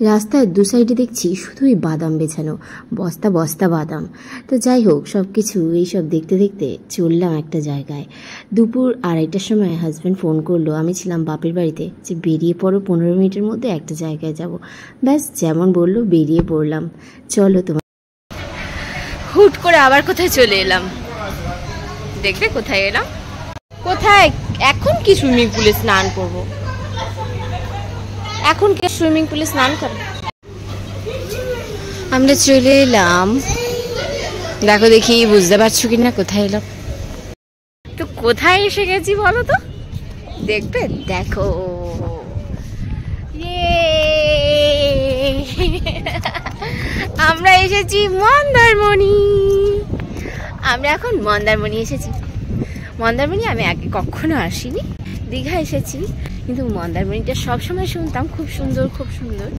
রাস্তার দু সাইডে দেখছি শুধুই বাদাম বেছানো, বস্তা বস্তা বাদাম। তো যাই হোক, সব কিছু এইসব দেখতে দেখতে চললাম একটা জায়গায়। দুপুর 2:30টার সময় হাজব্যান্ড ফোন করলো, আমি ছিলাম বাপের বাড়িতে, যে বেরিয়ে পড়ো 15 মিনিটের মধ্যে একটা জায়গায় যাব। ব্যাস যেমন বললো বেরিয়ে পড়লাম। চলো তোমার। হুট করে আবার কোথায় চলে এলাম, দেখবে কোথায় এলাম? কোথায়? এখন কি সুইমিং পুলে স্নান করবো? এখন কি সুইমিং পুলে স্নান করে? আমরা চলে এলাম, দেখো দেখি বুঝতে পারছো কিনা কোথায় এলাম। তো কোথায় এসে গেছি বলো তো, দেখবে? দেখো, আমরা এসেছি মন্দারমণি। আমরা এখন মন্দারমণি এসেছি। মন্দারমণি আমি আগে কখনো আসিনি, দীঘা এসেছি, কিন্তু মন্দারমণিটা সবসময় শুনতাম খুব সুন্দর খুব সুন্দর।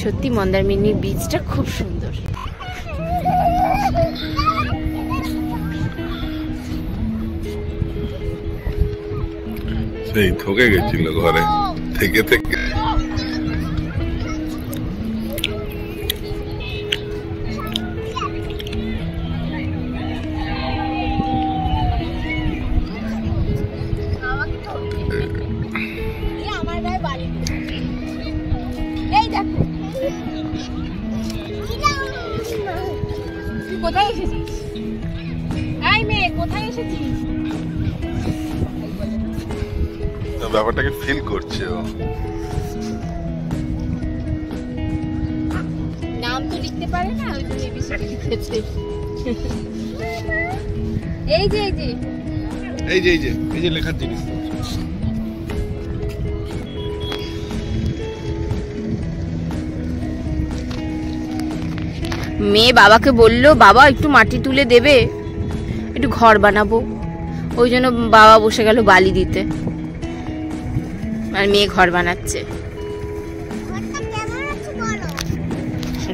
সত্যি মন্দারমণির বিচটা খুব সুন্দর। সেই ঠকে গেছিল ঘরে থেকে থেকে। কোথায় এসেছিস? এই মেয়ে, কোথায় এসেছিস? ব্যাপারটাকে ফিল করছে ও। নাম তো লিখতে পারে না, ওই জন্য এবিসিডি লিখেছে। এই যে এই যে এই যে এই যে এই যে লেখার জিনিস। মেয়ে বাবাকে বললো, বাবা একটু মাটি তুলে দেবে, একটু ঘর বানাবো। ওই জন্য বাবা বসে গেল বালি দিতে, আর মেয়ে ঘর বানাচ্ছে।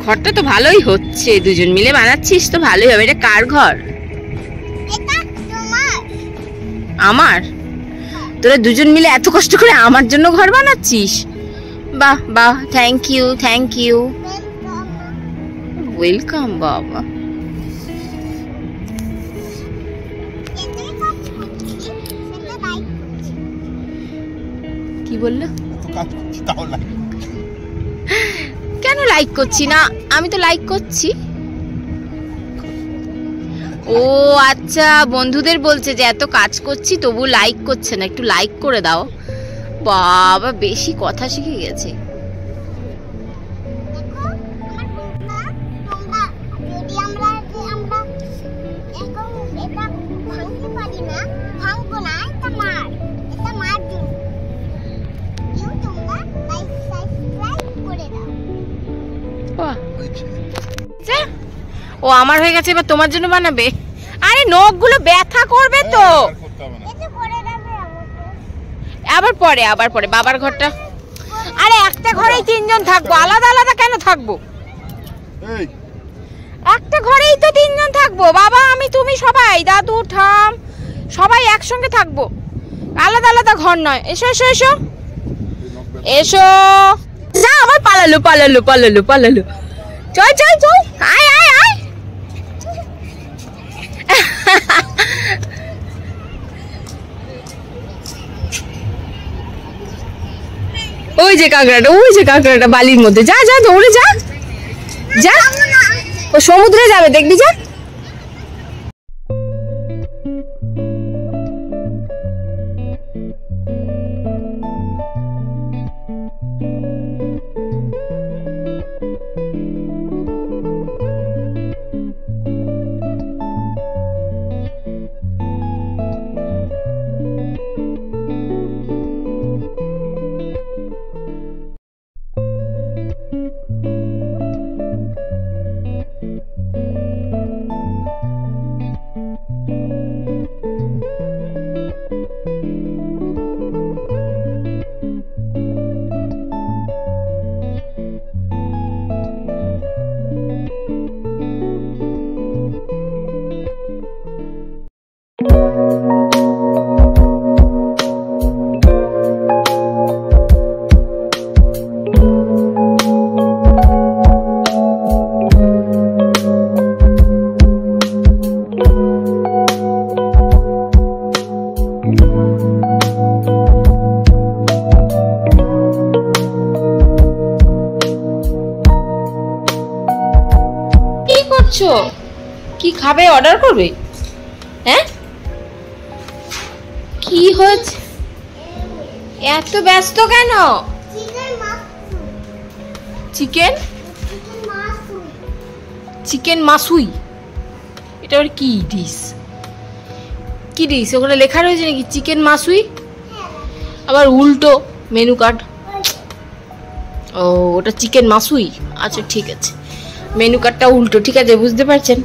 ঘরটা তো ভালোই হচ্ছে, দুজন মিলে বানাচ্ছিস তো ভালোই হবে। এটা কার ঘর? আমার? তোরা দুজন মিলে এত কষ্ট করে আমার জন্য ঘর বানাচ্ছিস? বাহ বাহ, thank you thank you, welcome বাবা। কি বললো? কেন লাইক করছি না? আমি তো লাইক করছি। ও আচ্ছা, বন্ধুদের বলছে যে এত কাজ করছি তবু লাইক করছে না, একটু লাইক করে দাও। বাবা বেশি কথা শিখে গেছে। ও আমার হয়ে গেছে, এবার তোমার জন্য বানাবে। আরে নখগুলো ব্যথা করবে তো। আবার পরে বাবার ঘরটা। আরে একটা ঘরেই তিনজন থাকবো, আলাদা আলাদা কেন থাকবো? একটা ঘরেই তো তিনজন থাকবো, বাবা আমি তুমি সবাই, দাদু ঠাম সবাই একসঙ্গে থাকবো, আলাদা আলাদা ঘর নয়। এসো এসো এসো এসো। যা, আবার পালালো পালালো পালালো পালালো। চল চল চল, আয় আয় আয়। ওই যে কাঁকড়াটা, ওই যে কাঁকড়াটা বালির মধ্যে। যা যা দৌড়ে যা যা, ও সমুদ্রে যাবে দেখবি, যা। করছো? কি খাবে? অর্ডার করবে? হ্যাঁ, কি হয়েছে? এত ব্যস্ত কেন? চিকেন চিকেন মাসুই? এটা আবার কি ডিশ? কি ডিশ? ওখানে লেখা রয়েছে নাকি চিকেন মাসুই? আবার উল্টো মেনু কার্ড। ও, ওটা চিকেন মাসুই। আচ্ছা ঠিক আছে, মেনু কার্ডটা উল্টো। ঠিক আছে, বুঝতে পারছেন।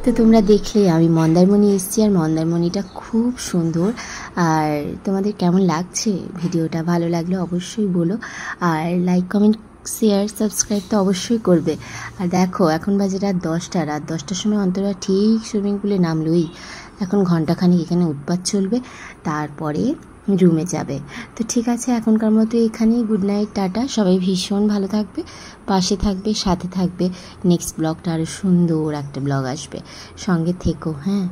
তো তোমরা দেখলে আমি মন্দারমণি এসেছি, আর মন্দারমণিটা খুব সুন্দর। আর তোমাদের কেমন লাগছে ভিডিওটা? ভালো লাগলে অবশ্যই বলো, আর লাইক কমেন্ট শেয়ার সাবস্ক্রাইব তো অবশ্যই করবে। আর দেখো এখন বাজে রাত 10টা, রাত 10টার সময় অন্তরা ঠিক সুইমিং পুলে নামলোই। এখন ঘন্টাখানিক এখানে উৎপাত চলবে, তারপরে রুমে যাবে। তো ঠিক আছে, এখনকার মতো এখানেই গুড নাইট, টাটা। সবাই ভীষণ ভালো থাকবে, পাশে থাকবে, সাথে থাকবে। নেক্সট ব্লগটা আরও সুন্দর একটা ব্লগ আসবে, সঙ্গে থেকো। হ্যাঁ।